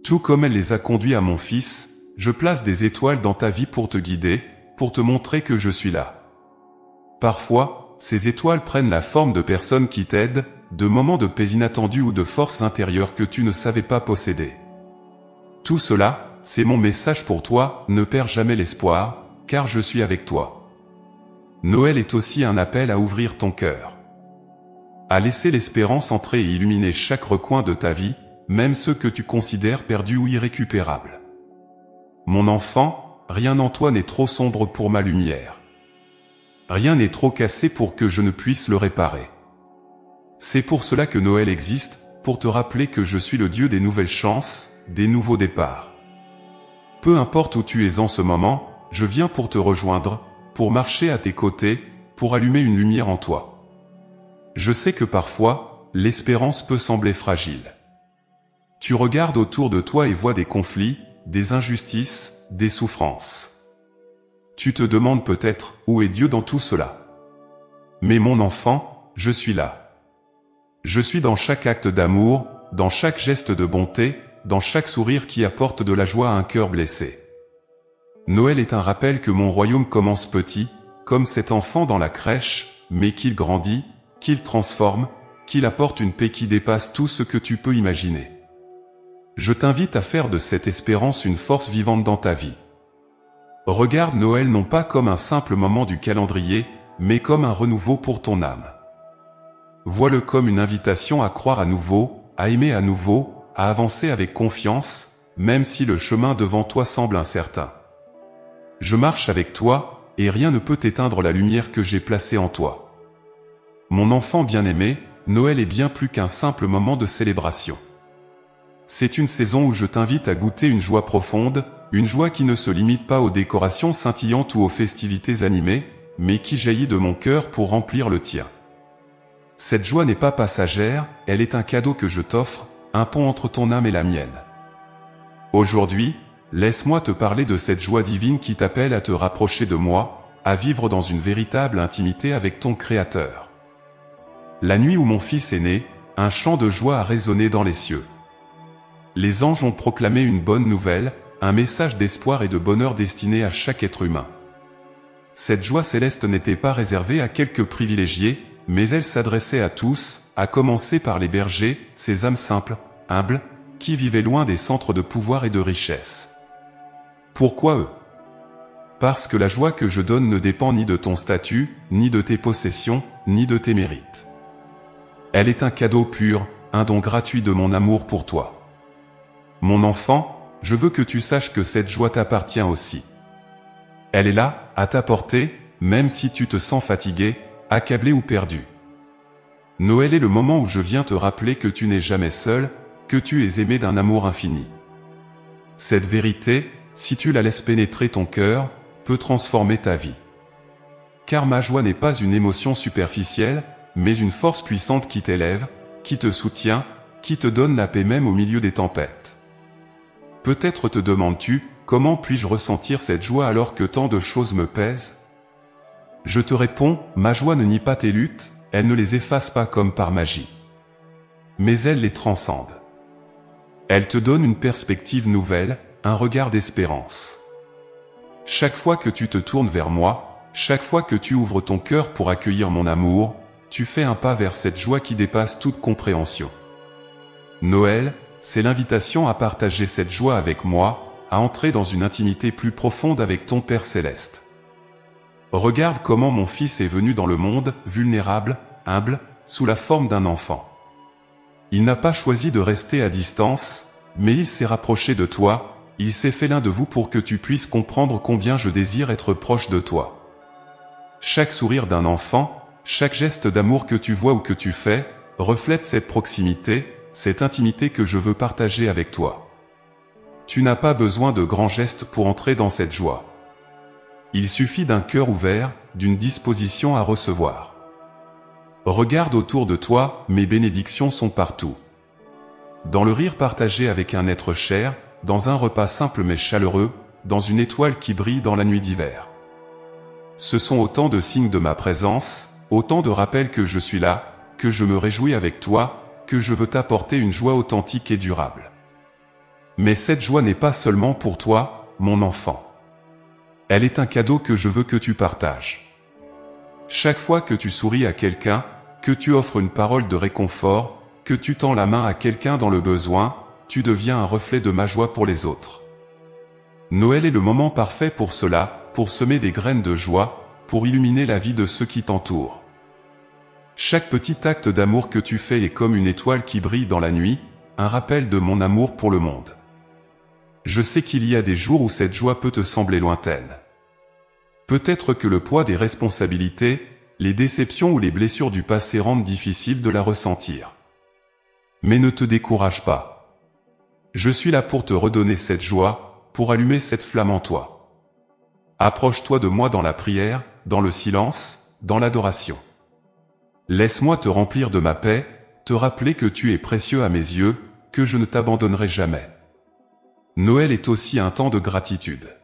Tout comme elle les a conduits à mon fils, je place des étoiles dans ta vie pour te guider, pour te montrer que je suis là. Parfois, ces étoiles prennent la forme de personnes qui t'aident, de moments de paix inattendus ou de forces intérieures que tu ne savais pas posséder. Tout cela, c'est mon message pour toi, ne perds jamais l'espoir, car je suis avec toi. Noël est aussi un appel à ouvrir ton cœur, à laisser l'espérance entrer et illuminer chaque recoin de ta vie, même ceux que tu considères perdus ou irrécupérables. Mon enfant, rien en toi n'est trop sombre pour ma lumière. Rien n'est trop cassé pour que je ne puisse le réparer. C'est pour cela que Noël existe, pour te rappeler que je suis le Dieu des nouvelles chances, des nouveaux départs. Peu importe où tu es en ce moment, je viens pour te rejoindre, pour marcher à tes côtés, pour allumer une lumière en toi. Je sais que parfois, l'espérance peut sembler fragile. Tu regardes autour de toi et vois des conflits, des injustices, des souffrances. Tu te demandes peut-être, où est Dieu dans tout cela? Mais mon enfant, je suis là. Je suis dans chaque acte d'amour, dans chaque geste de bonté, dans chaque sourire qui apporte de la joie à un cœur blessé. Noël est un rappel que mon royaume commence petit, comme cet enfant dans la crèche, mais qu'il grandit, qu'il transforme, qu'il apporte une paix qui dépasse tout ce que tu peux imaginer. Je t'invite à faire de cette espérance une force vivante dans ta vie. Regarde Noël non pas comme un simple moment du calendrier, mais comme un renouveau pour ton âme. Vois-le comme une invitation à croire à nouveau, à aimer à nouveau, à avancer avec confiance, même si le chemin devant toi semble incertain. Je marche avec toi, et rien ne peut éteindre la lumière que j'ai placée en toi. Mon enfant bien-aimé, Noël est bien plus qu'un simple moment de célébration. C'est une saison où je t'invite à goûter une joie profonde, une joie qui ne se limite pas aux décorations scintillantes ou aux festivités animées, mais qui jaillit de mon cœur pour remplir le tien. Cette joie n'est pas passagère, elle est un cadeau que je t'offre, un pont entre ton âme et la mienne. Aujourd'hui, laisse-moi te parler de cette joie divine qui t'appelle à te rapprocher de moi, à vivre dans une véritable intimité avec ton Créateur. La nuit où mon fils est né, un chant de joie a résonné dans les cieux. Les anges ont proclamé une bonne nouvelle, un message d'espoir et de bonheur destiné à chaque être humain. Cette joie céleste n'était pas réservée à quelques privilégiés, mais elle s'adressait à tous, à commencer par les bergers, ces âmes simples, humbles, qui vivaient loin des centres de pouvoir et de richesse. Pourquoi eux? Parce que la joie que je donne ne dépend ni de ton statut, ni de tes possessions, ni de tes mérites. Elle est un cadeau pur, un don gratuit de mon amour pour toi. Mon enfant, je veux que tu saches que cette joie t'appartient aussi. Elle est là, à ta portée, même si tu te sens fatigué, accablé ou perdu. Noël est le moment où je viens te rappeler que tu n'es jamais seul, que tu es aimé d'un amour infini. Cette vérité, si tu la laisses pénétrer ton cœur, peut transformer ta vie. Car ma joie n'est pas une émotion superficielle, mais une force puissante qui t'élève, qui te soutient, qui te donne la paix même au milieu des tempêtes. Peut-être te demandes-tu, comment puis-je ressentir cette joie alors que tant de choses me pèsent? Je te réponds, ma joie ne nie pas tes luttes, elle ne les efface pas comme par magie. Mais elle les transcende. Elle te donne une perspective nouvelle, un regard d'espérance. Chaque fois que tu te tournes vers moi, chaque fois que tu ouvres ton cœur pour accueillir mon amour, tu fais un pas vers cette joie qui dépasse toute compréhension. Noël, c'est l'invitation à partager cette joie avec moi, à entrer dans une intimité plus profonde avec ton Père Céleste. Regarde comment mon fils est venu dans le monde, vulnérable, humble, sous la forme d'un enfant. Il n'a pas choisi de rester à distance, mais il s'est rapproché de toi, il s'est fait l'un de vous pour que tu puisses comprendre combien je désire être proche de toi. Chaque sourire d'un enfant, chaque geste d'amour que tu vois ou que tu fais, reflète cette proximité, cette intimité que je veux partager avec toi. Tu n'as pas besoin de grands gestes pour entrer dans cette joie. Il suffit d'un cœur ouvert, d'une disposition à recevoir. Regarde autour de toi, mes bénédictions sont partout. Dans le rire partagé avec un être cher, dans un repas simple mais chaleureux, dans une étoile qui brille dans la nuit d'hiver. Ce sont autant de signes de ma présence, autant de rappels que je suis là, que je me réjouis avec toi, que je veux t'apporter une joie authentique et durable. Mais cette joie n'est pas seulement pour toi, mon enfant. Elle est un cadeau que je veux que tu partages. Chaque fois que tu souris à quelqu'un, que tu offres une parole de réconfort, que tu tends la main à quelqu'un dans le besoin, tu deviens un reflet de ma joie pour les autres. Noël est le moment parfait pour cela, pour semer des graines de joie, pour illuminer la vie de ceux qui t'entourent. Chaque petit acte d'amour que tu fais est comme une étoile qui brille dans la nuit, un rappel de mon amour pour le monde. Je sais qu'il y a des jours où cette joie peut te sembler lointaine. Peut-être que le poids des responsabilités, les déceptions ou les blessures du passé rendent difficile de la ressentir. Mais ne te décourage pas. Je suis là pour te redonner cette joie, pour allumer cette flamme en toi. Approche-toi de moi dans la prière, dans le silence, dans l'adoration. Laisse-moi te remplir de ma paix, te rappeler que tu es précieux à mes yeux, que je ne t'abandonnerai jamais. Noël est aussi un temps de gratitude.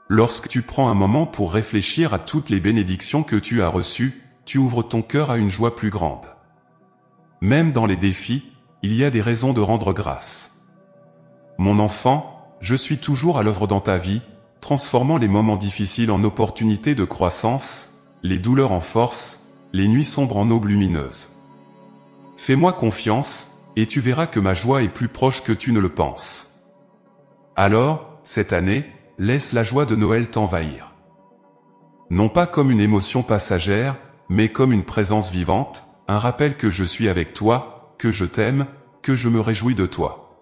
Lorsque tu prends un moment pour réfléchir à toutes les bénédictions que tu as reçues, tu ouvres ton cœur à une joie plus grande. Même dans les défis, il y a des raisons de rendre grâce. Mon enfant, je suis toujours à l'œuvre dans ta vie, transformant les moments difficiles en opportunités de croissance, les douleurs en force, les nuits sombres en aubes lumineuses. Fais-moi confiance, et tu verras que ma joie est plus proche que tu ne le penses. Alors, cette année, laisse la joie de Noël t'envahir. Non pas comme une émotion passagère, mais comme une présence vivante, un rappel que je suis avec toi, que je t'aime, que je me réjouis de toi.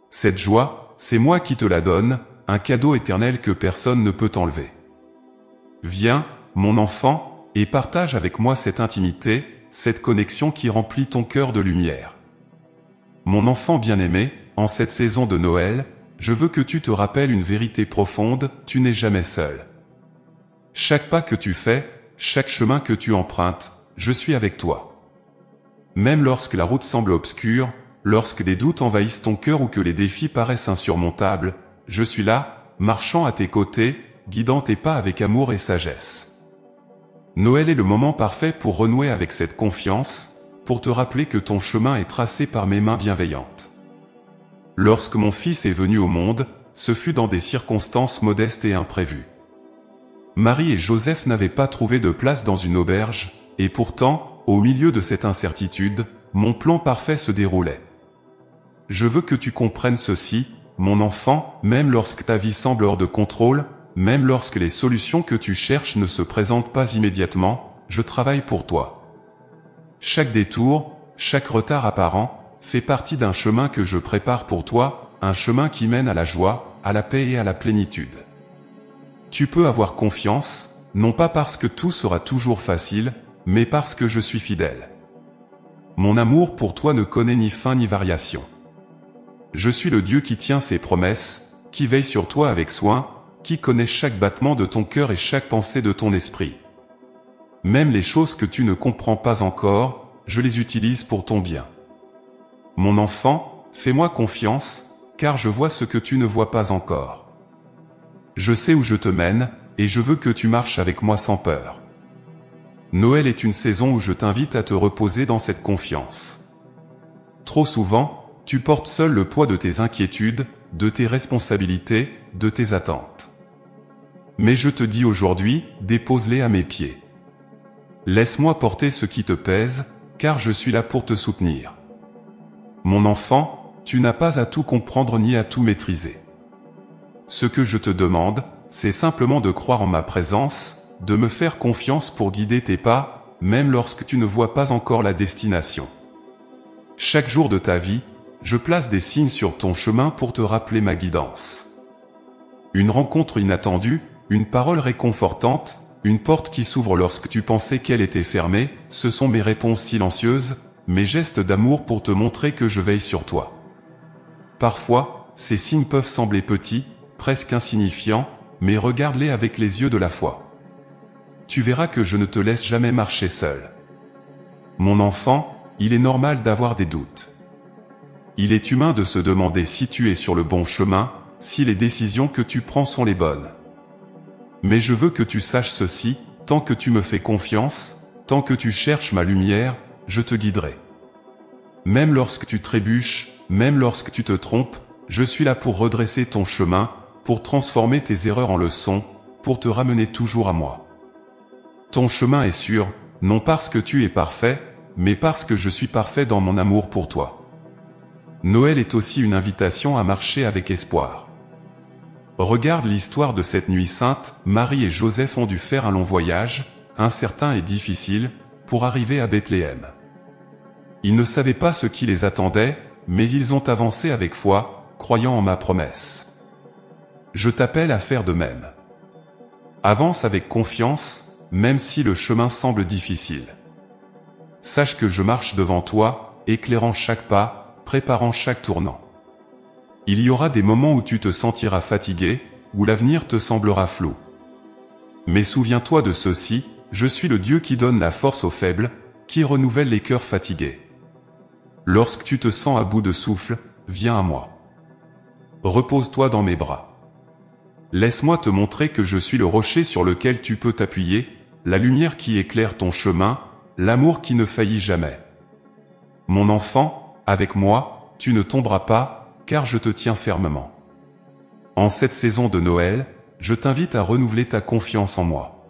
Cette joie, c'est moi qui te la donne, un cadeau éternel que personne ne peut enlever. Viens, mon enfant, et partage avec moi cette intimité, cette connexion qui remplit ton cœur de lumière. Mon enfant bien-aimé, en cette saison de Noël, je veux que tu te rappelles une vérité profonde, tu n'es jamais seul. Chaque pas que tu fais, chaque chemin que tu empruntes, je suis avec toi. Même lorsque la route semble obscure, lorsque des doutes envahissent ton cœur ou que les défis paraissent insurmontables, je suis là, marchant à tes côtés, guidant tes pas avec amour et sagesse. Noël est le moment parfait pour renouer avec cette confiance, pour te rappeler que ton chemin est tracé par mes mains bienveillantes. Lorsque mon fils est venu au monde, ce fut dans des circonstances modestes et imprévues. Marie et Joseph n'avaient pas trouvé de place dans une auberge, et pourtant, au milieu de cette incertitude, mon plan parfait se déroulait. Je veux que tu comprennes ceci, mon enfant, même lorsque ta vie semble hors de contrôle, même lorsque les solutions que tu cherches ne se présentent pas immédiatement, je travaille pour toi. Chaque détour, chaque retard apparent, fait partie d'un chemin que je prépare pour toi, un chemin qui mène à la joie, à la paix et à la plénitude. Tu peux avoir confiance, non pas parce que tout sera toujours facile, mais parce que je suis fidèle. Mon amour pour toi ne connaît ni fin ni variation. Je suis le Dieu qui tient ses promesses, qui veille sur toi avec soin, qui connaît chaque battement de ton cœur et chaque pensée de ton esprit. Même les choses que tu ne comprends pas encore, je les utilise pour ton bien. Mon enfant, fais-moi confiance, car je vois ce que tu ne vois pas encore. Je sais où je te mène, et je veux que tu marches avec moi sans peur. Noël est une saison où je t'invite à te reposer dans cette confiance. Trop souvent, tu portes seul le poids de tes inquiétudes, de tes responsabilités, de tes attentes. Mais je te dis aujourd'hui, dépose-les à mes pieds. Laisse-moi porter ce qui te pèse, car je suis là pour te soutenir. Mon enfant, tu n'as pas à tout comprendre ni à tout maîtriser. Ce que je te demande, c'est simplement de croire en ma présence, de me faire confiance pour guider tes pas, même lorsque tu ne vois pas encore la destination. Chaque jour de ta vie, je place des signes sur ton chemin pour te rappeler ma guidance. Une rencontre inattendue, une parole réconfortante, une porte qui s'ouvre lorsque tu pensais qu'elle était fermée, ce sont mes réponses silencieuses, mes gestes d'amour pour te montrer que je veille sur toi. Parfois, ces signes peuvent sembler petits, presque insignifiants, mais regarde-les avec les yeux de la foi. Tu verras que je ne te laisse jamais marcher seul. Mon enfant, il est normal d'avoir des doutes. Il est humain de se demander si tu es sur le bon chemin, si les décisions que tu prends sont les bonnes. Mais je veux que tu saches ceci, tant que tu me fais confiance, tant que tu cherches ma lumière, je te guiderai. Même lorsque tu trébuches, même lorsque tu te trompes, je suis là pour redresser ton chemin, pour transformer tes erreurs en leçons, pour te ramener toujours à moi. Ton chemin est sûr, non parce que tu es parfait, mais parce que je suis parfait dans mon amour pour toi. Noël est aussi une invitation à marcher avec espoir. Regarde l'histoire de cette nuit sainte. Marie et Joseph ont dû faire un long voyage, incertain et difficile, pour arriver à Bethléem. Ils ne savaient pas ce qui les attendait, mais ils ont avancé avec foi, croyant en ma promesse. Je t'appelle à faire de même. Avance avec confiance, même si le chemin semble difficile. Sache que je marche devant toi, éclairant chaque pas, préparant chaque tournant. Il y aura des moments où tu te sentiras fatigué, où l'avenir te semblera flou. Mais souviens-toi de ceci, je suis le Dieu qui donne la force aux faibles, qui renouvelle les cœurs fatigués. Lorsque tu te sens à bout de souffle, viens à moi. Repose-toi dans mes bras. Laisse-moi te montrer que je suis le rocher sur lequel tu peux t'appuyer, la lumière qui éclaire ton chemin, l'amour qui ne faillit jamais. Mon enfant, avec moi, tu ne tomberas pas, car je te tiens fermement. En cette saison de Noël, je t'invite à renouveler ta confiance en moi.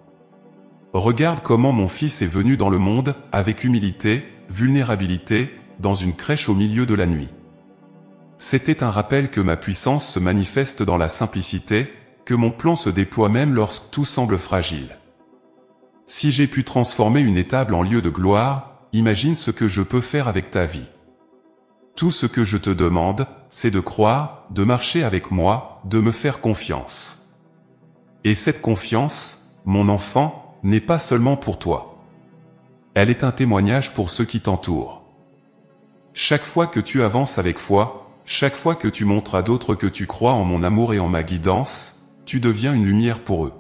Regarde comment mon fils est venu dans le monde, avec humilité, vulnérabilité, dans une crèche au milieu de la nuit. C'était un rappel que ma puissance se manifeste dans la simplicité, que mon plan se déploie même lorsque tout semble fragile. Si j'ai pu transformer une étable en lieu de gloire, imagine ce que je peux faire avec ta vie. Tout ce que je te demande, c'est de croire, de marcher avec moi, de me faire confiance. Et cette confiance, mon enfant, n'est pas seulement pour toi. Elle est un témoignage pour ceux qui t'entourent. Chaque fois que tu avances avec foi, chaque fois que tu montres à d'autres que tu crois en mon amour et en ma guidance, tu deviens une lumière pour eux.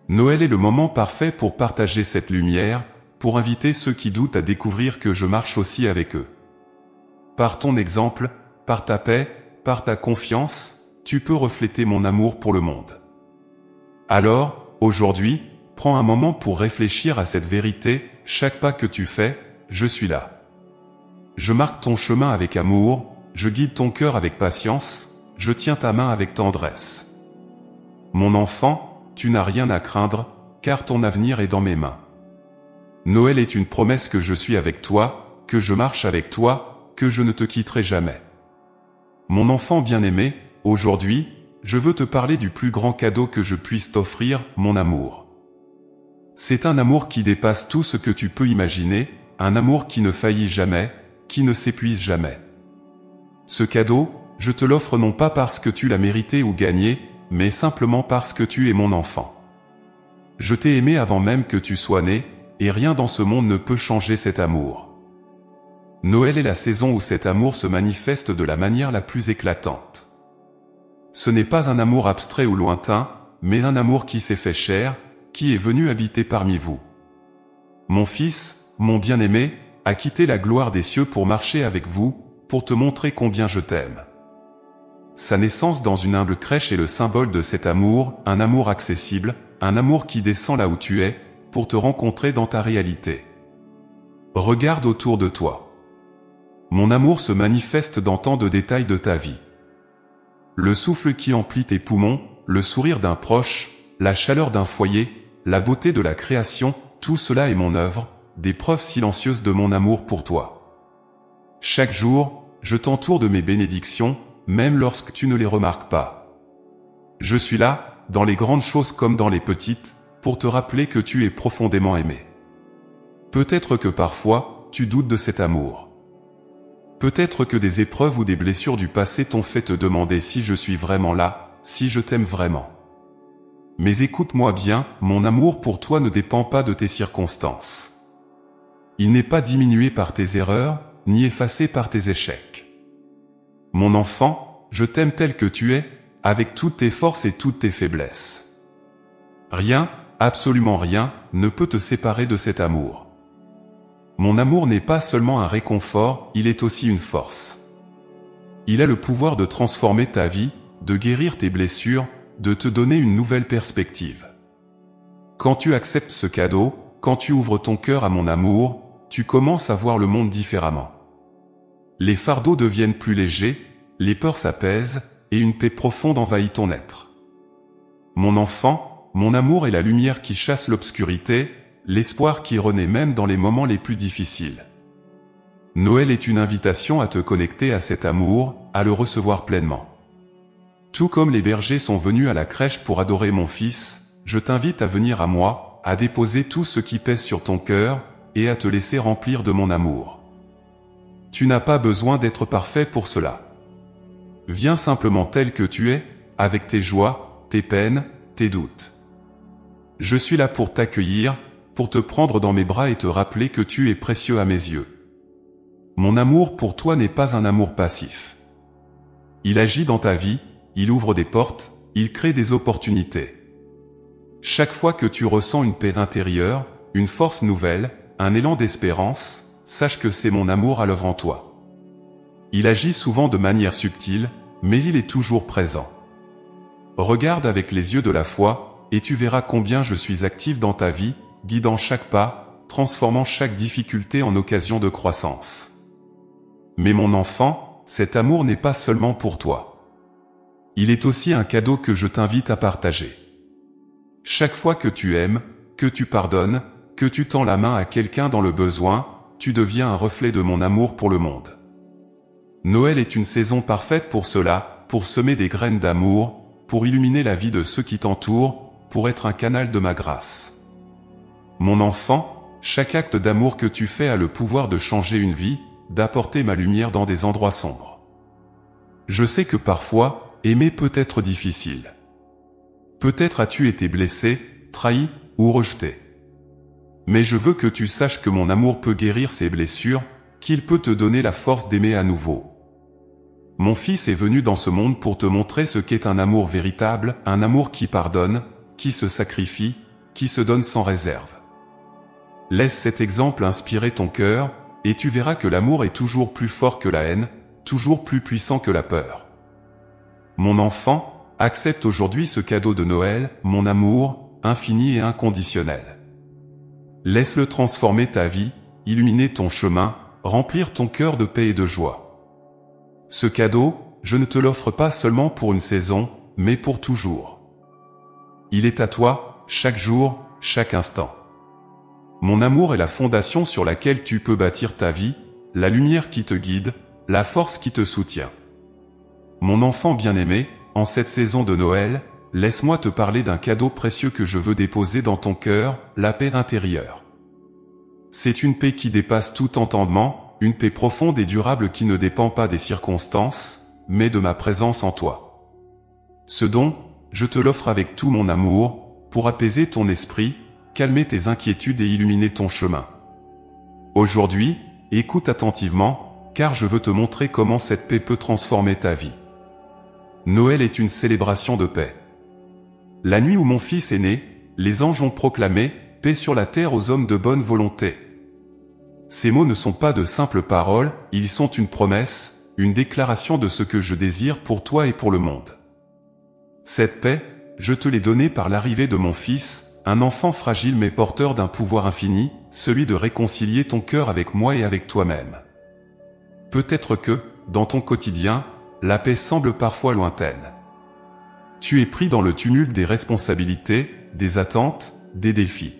Noël est le moment parfait pour partager cette lumière, pour inviter ceux qui doutent à découvrir que je marche aussi avec eux. Par ton exemple, par ta paix, par ta confiance, tu peux refléter mon amour pour le monde. Alors, aujourd'hui, prends un moment pour réfléchir à cette vérité, chaque pas que tu fais, je suis là. Je marque ton chemin avec amour, je guide ton cœur avec patience, je tiens ta main avec tendresse. Mon enfant, tu n'as rien à craindre, car ton avenir est dans mes mains. Noël est une promesse que je suis avec toi, que je marche avec toi, que je ne te quitterai jamais. Mon enfant bien-aimé, aujourd'hui, je veux te parler du plus grand cadeau que je puisse t'offrir, mon amour. C'est un amour qui dépasse tout ce que tu peux imaginer, un amour qui ne faillit jamais, qui ne s'épuise jamais. Ce cadeau, je te l'offre non pas parce que tu l'as mérité ou gagné, mais simplement parce que tu es mon enfant. Je t'ai aimé avant même que tu sois né, et rien dans ce monde ne peut changer cet amour. Noël est la saison où cet amour se manifeste de la manière la plus éclatante. Ce n'est pas un amour abstrait ou lointain, mais un amour qui s'est fait chair, qui est venu habiter parmi vous. Mon fils, mon bien-aimé, a quitté la gloire des cieux pour marcher avec vous, pour te montrer combien je t'aime. Sa naissance dans une humble crèche est le symbole de cet amour, un amour accessible, un amour qui descend là où tu es, pour te rencontrer dans ta réalité. Regarde autour de toi. Mon amour se manifeste dans tant de détails de ta vie. Le souffle qui emplit tes poumons, le sourire d'un proche, la chaleur d'un foyer, la beauté de la création, tout cela est mon œuvre, des preuves silencieuses de mon amour pour toi. Chaque jour, je t'entoure de mes bénédictions, même lorsque tu ne les remarques pas. Je suis là, dans les grandes choses comme dans les petites, pour te rappeler que tu es profondément aimé. Peut-être que parfois, tu doutes de cet amour. Peut-être que des épreuves ou des blessures du passé t'ont fait te demander si je suis vraiment là, si je t'aime vraiment. Mais écoute-moi bien, mon amour pour toi ne dépend pas de tes circonstances. Il n'est pas diminué par tes erreurs, ni effacé par tes échecs. Mon enfant, je t'aime tel que tu es, avec toutes tes forces et toutes tes faiblesses. Rien, absolument rien, ne peut te séparer de cet amour. Mon amour n'est pas seulement un réconfort, il est aussi une force. Il a le pouvoir de transformer ta vie, de guérir tes blessures, de te donner une nouvelle perspective. Quand tu acceptes ce cadeau, quand tu ouvres ton cœur à mon amour, tu commences à voir le monde différemment. Les fardeaux deviennent plus légers, les peurs s'apaisent, et une paix profonde envahit ton être. Mon enfant, mon amour est la lumière qui chasse l'obscurité, l'espoir qui renaît même dans les moments les plus difficiles. Noël est une invitation à te connecter à cet amour, à le recevoir pleinement. Tout comme les bergers sont venus à la crèche pour adorer mon Fils, je t'invite à venir à moi, à déposer tout ce qui pèse sur ton cœur, et à te laisser remplir de mon amour. Tu n'as pas besoin d'être parfait pour cela. Viens simplement tel que tu es, avec tes joies, tes peines, tes doutes. Je suis là pour t'accueillir, pour te prendre dans mes bras et te rappeler que tu es précieux à mes yeux. Mon amour pour toi n'est pas un amour passif. Il agit dans ta vie, il ouvre des portes, il crée des opportunités. Chaque fois que tu ressens une paix intérieure, une force nouvelle, un élan d'espérance, sache que c'est mon amour à l'œuvre en toi. Il agit souvent de manière subtile, mais il est toujours présent. Regarde avec les yeux de la foi, et tu verras combien je suis actif dans ta vie, guidant chaque pas, transformant chaque difficulté en occasion de croissance. Mais mon enfant, cet amour n'est pas seulement pour toi. Il est aussi un cadeau que je t'invite à partager. Chaque fois que tu aimes, que tu pardonnes, que tu tends la main à quelqu'un dans le besoin, tu deviens un reflet de mon amour pour le monde. Noël est une saison parfaite pour cela, pour semer des graines d'amour, pour illuminer la vie de ceux qui t'entourent, pour être un canal de ma grâce. Mon enfant, chaque acte d'amour que tu fais a le pouvoir de changer une vie, d'apporter ma lumière dans des endroits sombres. Je sais que parfois, aimer peut être difficile. Peut-être as-tu été blessé, trahi ou rejeté. Mais je veux que tu saches que mon amour peut guérir ces blessures, qu'il peut te donner la force d'aimer à nouveau. Mon Fils est venu dans ce monde pour te montrer ce qu'est un amour véritable, un amour qui pardonne, qui se sacrifie, qui se donne sans réserve. Laisse cet exemple inspirer ton cœur, et tu verras que l'amour est toujours plus fort que la haine, toujours plus puissant que la peur. Mon enfant, accepte aujourd'hui ce cadeau de Noël, mon amour, infini et inconditionnel. Laisse-le transformer ta vie, illuminer ton chemin, remplir ton cœur de paix et de joie. Ce cadeau, je ne te l'offre pas seulement pour une saison, mais pour toujours. Il est à toi, chaque jour, chaque instant. Mon amour est la fondation sur laquelle tu peux bâtir ta vie, la lumière qui te guide, la force qui te soutient. Mon enfant bien-aimé, en cette saison de Noël, laisse-moi te parler d'un cadeau précieux que je veux déposer dans ton cœur, la paix intérieure. C'est une paix qui dépasse tout entendement, une paix profonde et durable qui ne dépend pas des circonstances, mais de ma présence en toi. Ce don, je te l'offre avec tout mon amour, pour apaiser ton esprit, calmer tes inquiétudes et illuminer ton chemin. Aujourd'hui, écoute attentivement, car je veux te montrer comment cette paix peut transformer ta vie. Noël est une célébration de paix. La nuit où mon Fils est né, les anges ont proclamé « Paix sur la terre aux hommes de bonne volonté ». Ces mots ne sont pas de simples paroles, ils sont une promesse, une déclaration de ce que je désire pour toi et pour le monde. Cette paix, je te l'ai donnée par l'arrivée de mon Fils, un enfant fragile mais porteur d'un pouvoir infini, celui de réconcilier ton cœur avec moi et avec toi-même. Peut-être que, dans ton quotidien, la paix semble parfois lointaine. Tu es pris dans le tumulte des responsabilités, des attentes, des défis.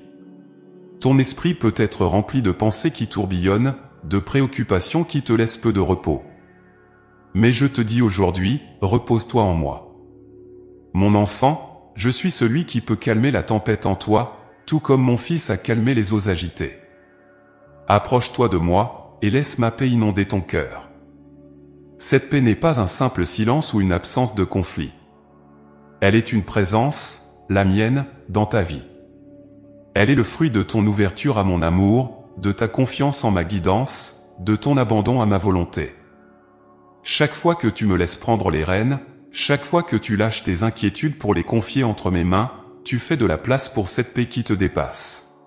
Ton esprit peut être rempli de pensées qui tourbillonnent, de préoccupations qui te laissent peu de repos. Mais je te dis aujourd'hui, repose-toi en moi. Mon enfant, je suis celui qui peut calmer la tempête en toi, tout comme mon Fils a calmé les eaux agitées. Approche-toi de moi, et laisse ma paix inonder ton cœur. Cette paix n'est pas un simple silence ou une absence de conflit. Elle est une présence, la mienne, dans ta vie. Elle est le fruit de ton ouverture à mon amour, de ta confiance en ma guidance, de ton abandon à ma volonté. Chaque fois que tu me laisses prendre les rênes, chaque fois que tu lâches tes inquiétudes pour les confier entre mes mains, tu fais de la place pour cette paix qui te dépasse.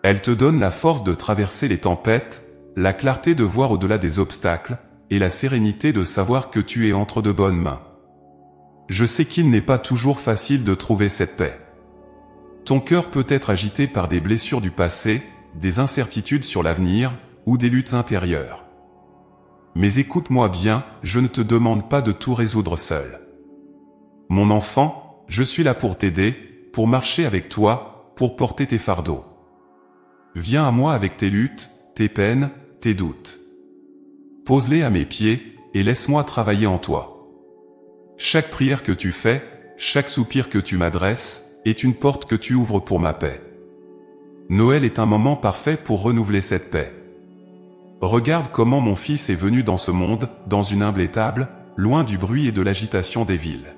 Elle te donne la force de traverser les tempêtes, la clarté de voir au-delà des obstacles, et la sérénité de savoir que tu es entre de bonnes mains. Je sais qu'il n'est pas toujours facile de trouver cette paix. Ton cœur peut être agité par des blessures du passé, des incertitudes sur l'avenir, ou des luttes intérieures. Mais écoute-moi bien, je ne te demande pas de tout résoudre seul. Mon enfant, je suis là pour t'aider, pour marcher avec toi, pour porter tes fardeaux. Viens à moi avec tes luttes, tes peines, tes doutes. Pose-les à mes pieds, et laisse-moi travailler en toi. Chaque prière que tu fais, chaque soupir que tu m'adresses, est une porte que tu ouvres pour ma paix. Noël est un moment parfait pour renouveler cette paix. Regarde comment mon fils est venu dans ce monde, dans une humble étable, loin du bruit et de l'agitation des villes.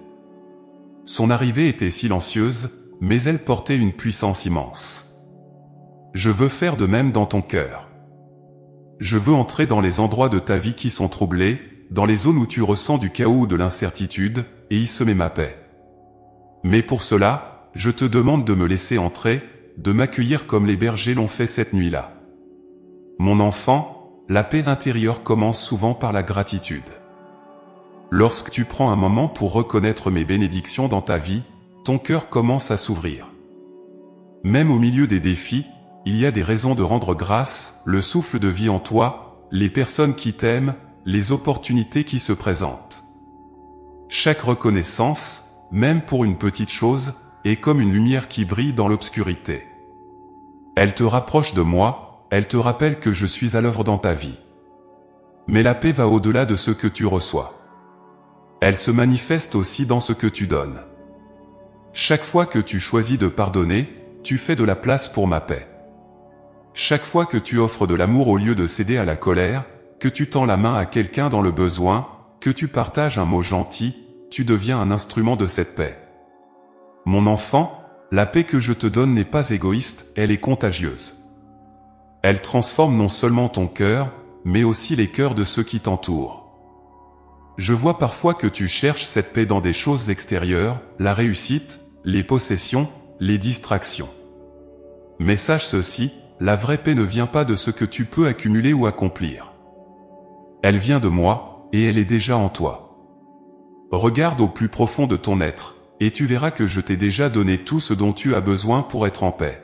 Son arrivée était silencieuse, mais elle portait une puissance immense. Je veux faire de même dans ton cœur. Je veux entrer dans les endroits de ta vie qui sont troublés, dans les zones où tu ressens du chaos ou de l'incertitude, et y semer ma paix. Mais pour cela, je te demande de me laisser entrer, de m'accueillir comme les bergers l'ont fait cette nuit-là. Mon enfant, la paix intérieure commence souvent par la gratitude. Lorsque tu prends un moment pour reconnaître mes bénédictions dans ta vie, ton cœur commence à s'ouvrir. Même au milieu des défis, il y a des raisons de rendre grâce, le souffle de vie en toi, les personnes qui t'aiment, les opportunités qui se présentent. Chaque reconnaissance, même pour une petite chose, est comme une lumière qui brille dans l'obscurité. Elle te rapproche de moi, elle te rappelle que je suis à l'œuvre dans ta vie. Mais la paix va au-delà de ce que tu reçois. Elle se manifeste aussi dans ce que tu donnes. Chaque fois que tu choisis de pardonner, tu fais de la place pour ma paix. Chaque fois que tu offres de l'amour au lieu de céder à la colère, que tu tends la main à quelqu'un dans le besoin, que tu partages un mot gentil, tu deviens un instrument de cette paix. Mon enfant, la paix que je te donne n'est pas égoïste, elle est contagieuse. Elle transforme non seulement ton cœur, mais aussi les cœurs de ceux qui t'entourent. Je vois parfois que tu cherches cette paix dans des choses extérieures, la réussite, les possessions, les distractions. Mais sache ceci, la vraie paix ne vient pas de ce que tu peux accumuler ou accomplir. Elle vient de moi, et elle est déjà en toi. Regarde au plus profond de ton être, et tu verras que je t'ai déjà donné tout ce dont tu as besoin pour être en paix.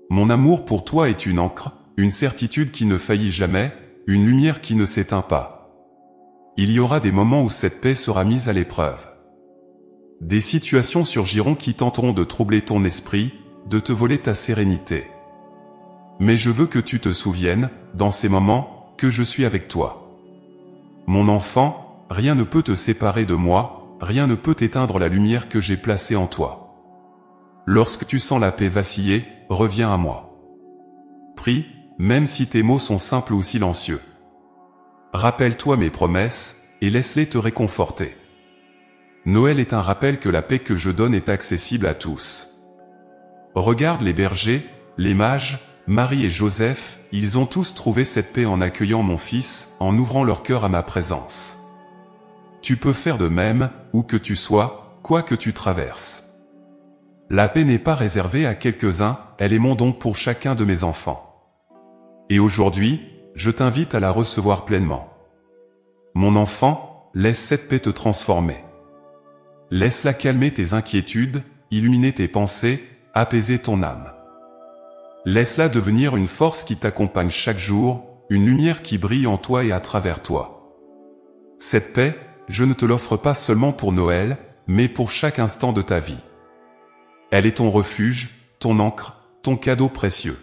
Mon amour pour toi est une encre, une certitude qui ne faillit jamais, une lumière qui ne s'éteint pas. Il y aura des moments où cette paix sera mise à l'épreuve. Des situations surgiront qui tenteront de troubler ton esprit, de te voler ta sérénité. Mais je veux que tu te souviennes, dans ces moments, que je suis avec toi. Mon enfant, rien ne peut te séparer de moi, rien ne peut éteindre la lumière que j'ai placée en toi. Lorsque tu sens la paix vaciller, reviens à moi. Prie, même si tes mots sont simples ou silencieux. Rappelle-toi mes promesses, et laisse-les te réconforter. Noël est un rappel que la paix que je donne est accessible à tous. Regarde les bergers, les mages, Marie et Joseph, ils ont tous trouvé cette paix en accueillant mon fils, en ouvrant leur cœur à ma présence. Tu peux faire de même, où que tu sois, quoi que tu traverses. La paix n'est pas réservée à quelques-uns, elle est mon don pour chacun de mes enfants. Et aujourd'hui, je t'invite à la recevoir pleinement. Mon enfant, laisse cette paix te transformer. Laisse-la calmer tes inquiétudes, illuminer tes pensées, apaiser ton âme. Laisse-la devenir une force qui t'accompagne chaque jour, une lumière qui brille en toi et à travers toi. Cette paix, je ne te l'offre pas seulement pour Noël, mais pour chaque instant de ta vie. Elle est ton refuge, ton ancre, ton cadeau précieux.